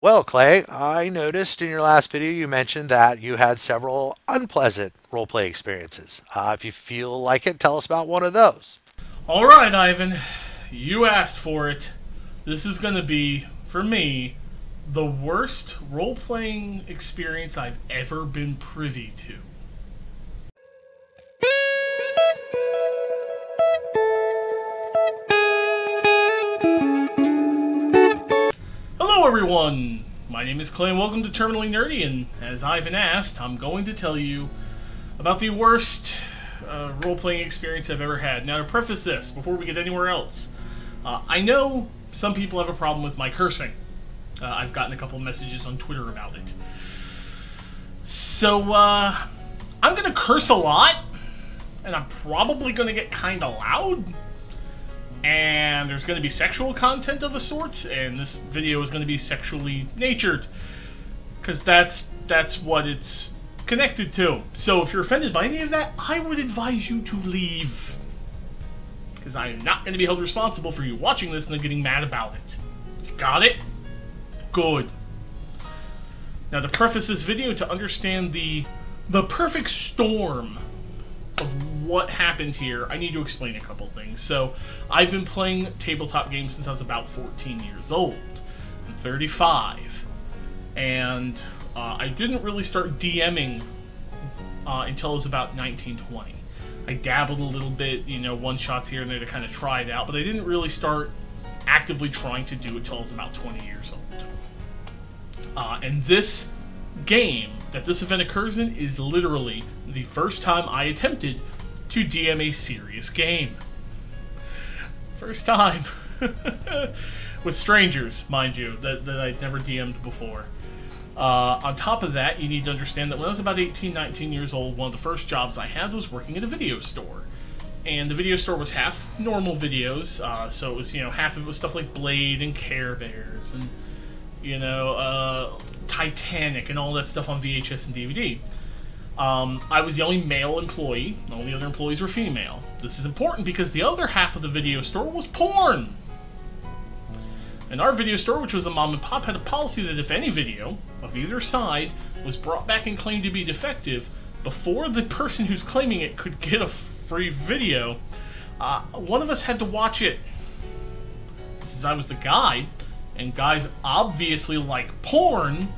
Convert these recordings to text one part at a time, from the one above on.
Well, Clay, I noticed in your last video you mentioned that you had several unpleasant roleplay experiences. If you feel like it, tell us about one of those. All right, Ivan, you asked for it. This is going to be, for me, the worst role playing experience I've ever been privy to. Hello, everyone! My name is Clay, and welcome to Terminally Nerdy, and as Ivan asked, I'm going to tell you about the worst role-playing experience I've ever had. Now, to preface this, before we get anywhere else, I know some people have a problem with my cursing. I've gotten a couple messages on Twitter about it. So, I'm going to curse a lot, and I'm probably going to get kind of loud. And there's going to be sexual content of a sort, and this video is going to be sexually natured, because that's what it's connected to. So if you're offended by any of that, I would advise you to leave, because I am not going to be held responsible for you watching this and then getting mad about it. You got it? Good. Now, to preface this video, to understand the perfect storm of what happened here, I need to explain a couple things. So, I've been playing tabletop games since I was about 14 years old. I'm 35. And I didn't really start DMing until I was about 19, 20. I dabbled a little bit, you know, one-shots here and there to kind of try it out, but I didn't really start actively trying to do it until I was about 20 years old. And this game that this event occurs in is literally the first time I attempted to DM a serious game. First time. With strangers, mind you, that I'd never DM'd before. On top of that, you need to understand that when I was about 18, 19 years old, one of the first jobs I had was working at a video store. And the video store was half normal videos, so it was, you know, half of it was stuff like Blade and Care Bears and, you know, Titanic and all that stuff on VHS and DVD. I was the only male employee. All the other employees were female. This is important because the other half of the video store was porn. And our video store, which was a mom and pop, had a policy that if any video of either side was brought back and claimed to be defective, before the person who's claiming it could get a free video, one of us had to watch it. Since I was the guy, and guys obviously like porn,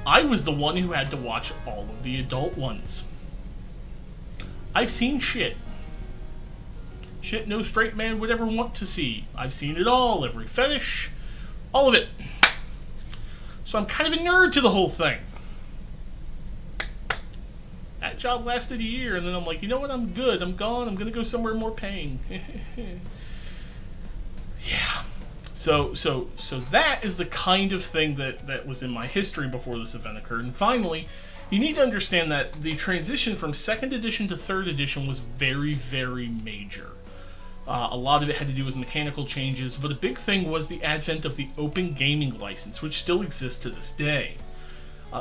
I was the one who had to watch all of the adult ones. I've seen shit. Shit no straight man would ever want to see. I've seen it all, every fetish, all of it. So I'm kind of a nerd to the whole thing. That job lasted a year, and then I'm like, you know what, I'm good, I'm gone, I'm gonna go somewhere more paying. Yeah. So that is the kind of thing that was in my history before this event occurred. And finally, you need to understand that the transition from 2nd edition to 3rd edition was very, very major. A lot of it had to do with mechanical changes, but a big thing was the advent of the open gaming license, which still exists to this day.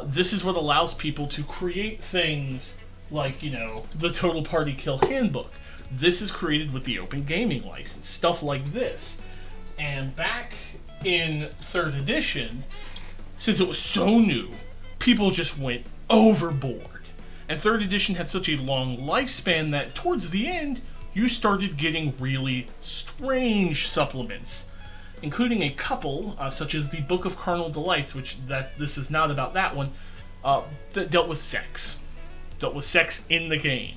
This is what allows people to create things like, you know, the Total Party Kill Handbook. This is created with the open gaming license, stuff like this. And back in 3rd edition, since it was so new, people just went overboard. And 3rd edition had such a long lifespan that towards the end, you started getting really strange supplements, including a couple, such as the Book of Carnal Delights, which this is not about that one, that dealt with sex. Dealt with sex in the game.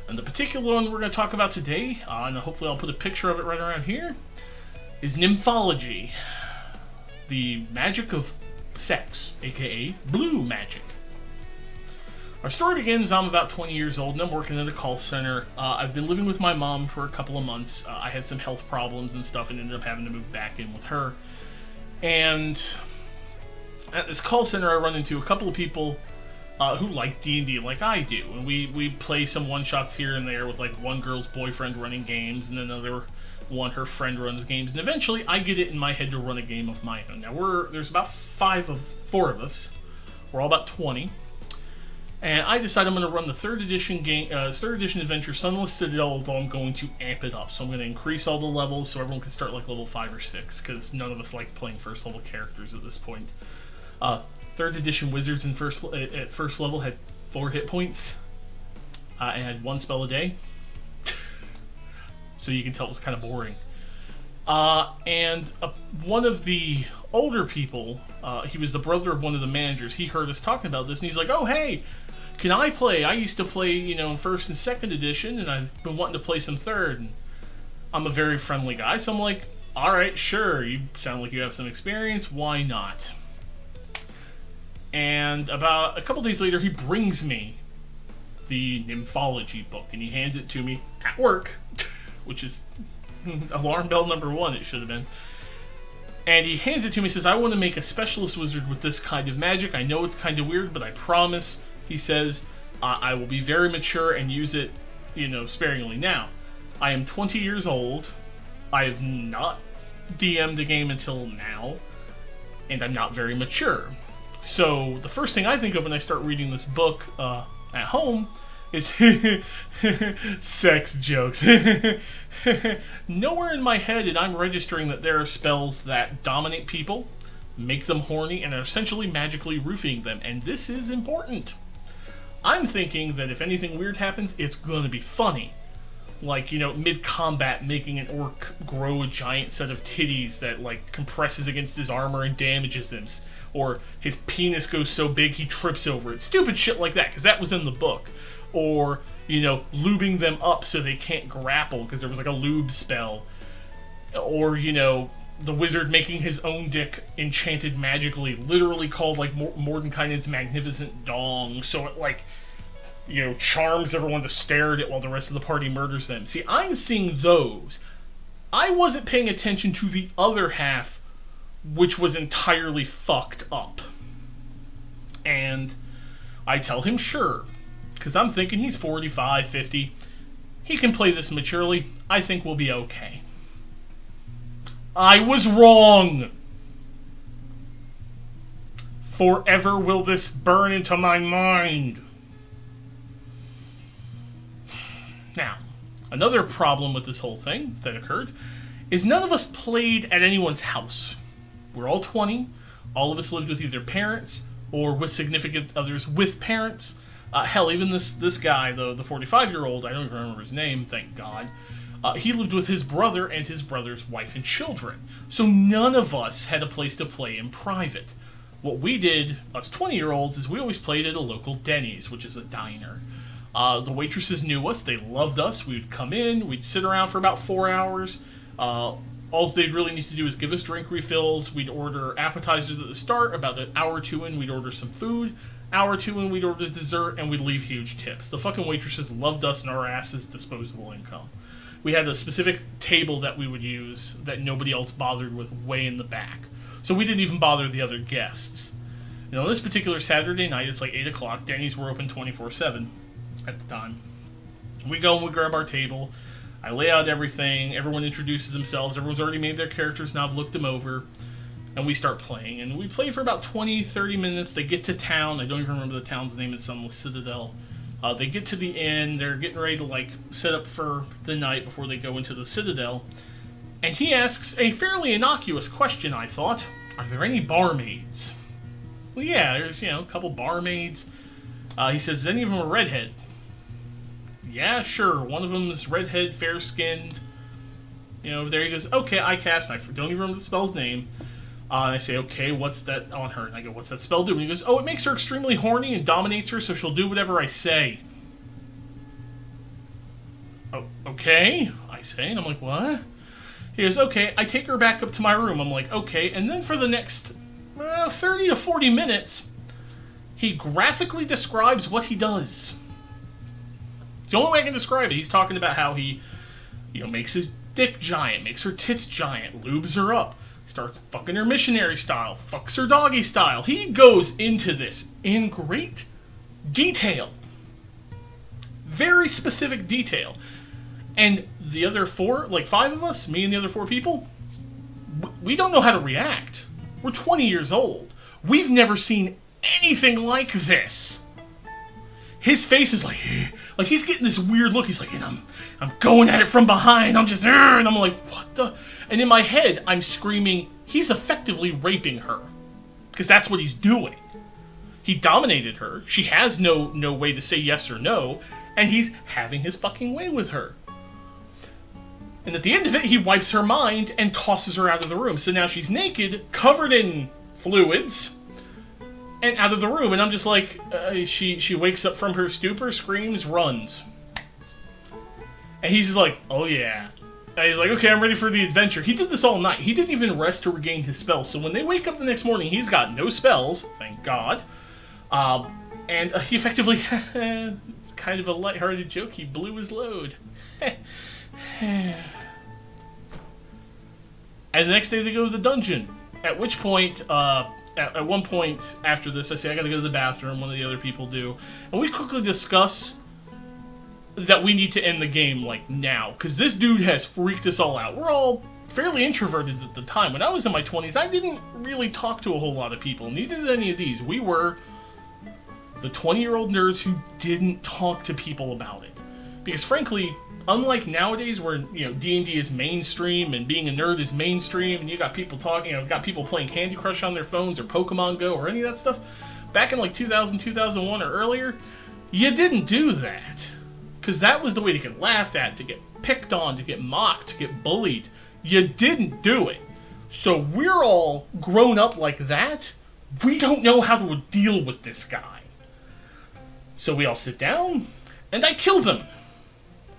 And the particular one we're going to talk about today, and hopefully I'll put a picture of it right around here, is nymphology, the magic of sex, aka blue magic. Our story begins, I'm about 20 years old and I'm working at a call center. I've been living with my mom for a couple of months. I had some health problems and stuff and ended up having to move back in with her. And at this call center I run into a couple of people who like D&D like I do. And we play some one-shots here and there with like one girl's boyfriend running games and another one, her friend runs games, and eventually I get it in my head to run a game of my own. Now there's about 4 of us. We're all about 20, and I decide I'm going to run the 3rd edition game, 3rd edition adventure, Sunless Citadel, although I'm going to amp it up. So I'm going to increase all the levels so everyone can start like level 5 or 6, because none of us like playing first level characters at this point. Third edition wizards in at first level had 4 hit points and had 1 spell a day. So you can tell it was kind of boring. And one of the older people, he was the brother of one of the managers, he heard us talking about this, and he's like, oh, hey, can I play? I used to play, you know, in 1st and 2nd edition, and I've been wanting to play some 3rd. And I'm a very friendly guy, so I'm like, alright, sure, you sound like you have some experience, why not? And about a couple days later, he brings me the Nymphology book, and he hands it to me at work, which is alarm bell number 1, it should have been. And he hands it to me and says, I want to make a specialist wizard with this kind of magic. I know it's kind of weird, but I promise, he says, I will be very mature and use it, you know, sparingly. Now, I am 20 years old. I have not DM'd a game until now, and I'm not very mature. So the first thing I think of when I start reading this book at home is sex jokes. Nowhere in my head did I'm registering that there are spells that dominate people, make them horny, and are essentially magically roofing them, and this is important. I'm thinking that if anything weird happens, it's going to be funny. Like, you know, mid-combat making an orc grow a giant set of titties that, like, compresses against his armor and damages him. Or his penis goes so big he trips over it. Stupid shit like that, because that was in the book. Or, you know, lubing them up so they can't grapple, because there was, like, a lube spell. Or, you know, the wizard making his own dick enchanted magically, literally called, like, Mordenkainen's Magnificent Dong, so it, like, you know, charms everyone to stare at it while the rest of the party murders them. See, I'm seeing those. I wasn't paying attention to the other half, which was entirely fucked up. And I tell him, sure, because I'm thinking he's 45, 50. He can play this maturely. I think we'll be okay. I was wrong! Forever will this burn into my mind. Now, another problem with this whole thing that occurred is none of us played at anyone's house. We're all 20. All of us lived with either parents or with significant others with parents. Hell, even this guy, the 45-year-old, I don't even remember his name, thank God, he lived with his brother and his brother's wife and children. So none of us had a place to play in private. What we did, us 20-year-olds, is we always played at a local Denny's, which is a diner. The waitresses knew us, they loved us, we would come in, we'd sit around for about 4 hours. All they'd really need to do is give us drink refills, we'd order appetizers at the start, about an hour or two in we'd order some food, hour or two in we'd order dessert, and we'd leave huge tips. The fucking waitresses loved us and our asses' disposable income. We had a specific table that we would use that nobody else bothered with way in the back. So we didn't even bother the other guests. You know, this particular Saturday night, it's like 8 o'clock, Denny's were open 24/7 at the time. We go and we grab our table, I lay out everything, everyone introduces themselves, everyone's already made their characters, now I've looked them over, and we start playing. And we play for about 20, 30 minutes, they get to town, I don't even remember the town's name, it's on the Citadel. They get to the inn, they're getting ready to, like, set up for the night before they go into the Citadel, and he asks a fairly innocuous question, I thought. Are there any barmaids? Well, yeah, there's, you know, a couple barmaids. He says, is any of them a redhead? Yeah, sure, one of them is redhead, fair-skinned. You know, there he goes, okay, I cast, and I don't even remember the spell's name. And I say, okay, what's that on her? And I go, what's that spell do? And he goes, oh, it makes her extremely horny and dominates her, so she'll do whatever I say. Oh, okay, I say, and I'm like, what? He goes, okay, I take her back up to my room. I'm like, okay, and then for the next 30 to 40 minutes, he graphically describes what he does. It's the only way I can describe it. He's talking about how he, you know, makes his dick giant, makes her tits giant, lubes her up, starts fucking her missionary style, fucks her doggy style. He goes into this in great detail. Very specific detail. And the other four, like 5 of us, me and the other 4 people, we don't know how to react. We're 20 years old. We've never seen anything like this. His face is like he's getting this weird look. He's like, and I'm going at it from behind. I'm just, and I'm like, what the? And in my head, I'm screaming, he's effectively raping her. because that's what he's doing. He dominated her. She has no way to say yes or no, and he's having his fucking way with her. And at the end of it, he wipes her mind and tosses her out of the room. So now she's naked, covered in fluids, and out of the room. And I'm just like, she wakes up from her stupor, screams, runs. And he's just like, oh yeah. And he's like, okay, I'm ready for the adventure. He did this all night. He didn't even rest to regain his spells. So when they wake up the next morning, he's got no spells, thank God. And he effectively, kind of a lighthearted joke, he blew his load. And the next day they go to the dungeon. At which point, at one point after this, I say, I gotta go to the bathroom, one of the other people do. And we quickly discuss that we need to end the game, like, now. Because this dude has freaked us all out. We're all fairly introverted at the time. When I was in my 20s, I didn't really talk to a whole lot of people. Neither did any of these. We were the 20-year-old nerds who didn't talk to people about it. Because frankly, unlike nowadays where, you know, D&D is mainstream and being a nerd is mainstream and you got people talking, you know, got people playing Candy Crush on their phones or Pokemon Go or any of that stuff, back in like 2000, 2001 or earlier, you didn't do that. Because that was the way to get laughed at, to get picked on, to get mocked, to get bullied. You didn't do it. So we're all grown up like that. We don't know how to deal with this guy. So we all sit down, and I kill them.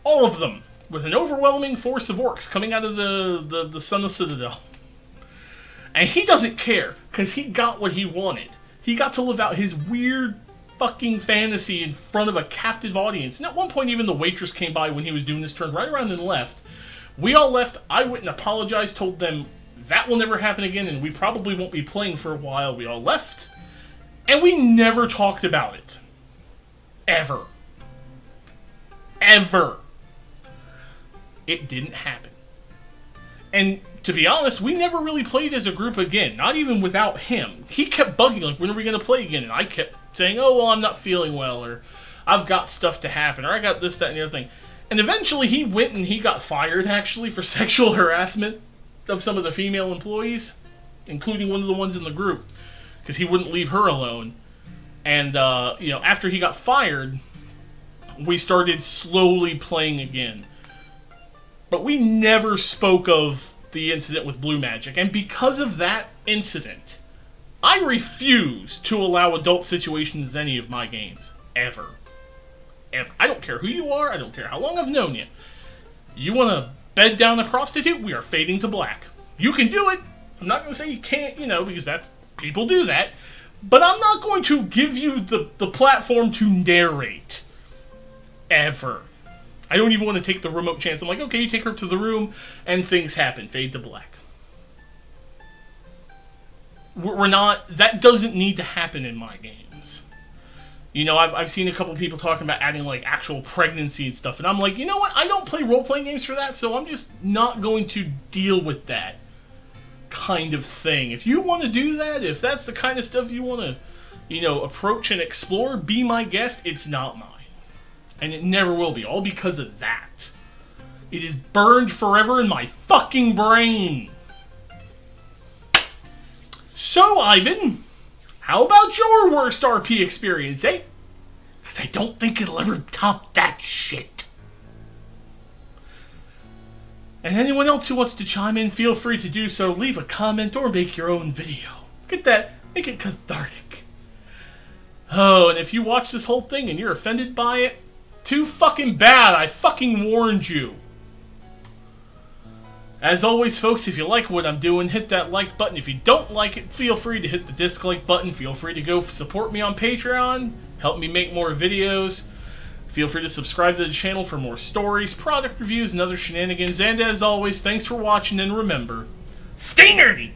All of them. With an overwhelming force of orcs coming out of the Sun of Citadel. And he doesn't care, because he got what he wanted. He got to live out his weird fucking fantasy in front of a captive audience. And at one point, even the waitress came by when he was doing this, turned right around and left. We all left. I went and apologized, told them that will never happen again, and we probably won't be playing for a while. We all left. And we never talked about it. Ever. Ever. It didn't happen. And to be honest, we never really played as a group again. Not even without him. He kept bugging, like, when are we going to play again? And I kept saying, oh, well, I'm not feeling well, or I've got stuff to happen, or I got this, that, and the other thing. And eventually he went and he got fired, actually, for sexual harassment of some of the female employees, including one of the ones in the group, because he wouldn't leave her alone. And, you know, after he got fired, we started slowly playing again. But we never spoke of the incident with Blue Magic, and because of that incident, I refuse to allow adult situations in any of my games. Ever. Ever. I don't care who you are, I don't care how long I've known you. You want to bed down a prostitute? We are fading to black. You can do it. I'm not going to say you can't, you know, because people do that. But I'm not going to give you the platform to narrate. Ever. I don't even want to take the remote chance. I'm like, okay, you take her to the room, and things happen. Fade to black. We're not... That doesn't need to happen in my games. You know, I've seen a couple people talking about adding, like, actual pregnancy and stuff, and I'm like, you know what? I don't play role-playing games for that, so I'm just not going to deal with that kind of thing. If you want to do that, if that's the kind of stuff you want to, you know, approach and explore, be my guest. It's not mine. And it never will be, all because of that. It is burned forever in my fucking brain. So, Ivan, how about your worst RP experience, eh? Because I don't think it'll ever top that shit. And anyone else who wants to chime in, feel free to do so. Leave a comment or make your own video. Get that, make it cathartic. Oh, and if you watch this whole thing and you're offended by it, too fucking bad, I fucking warned you. As always, folks, if you like what I'm doing, hit that like button. If you don't like it, feel free to hit the dislike button. Feel free to go support me on Patreon. Help me make more videos. Feel free to subscribe to the channel for more stories, product reviews, and other shenanigans. And as always, thanks for watching, and remember, stay nerdy!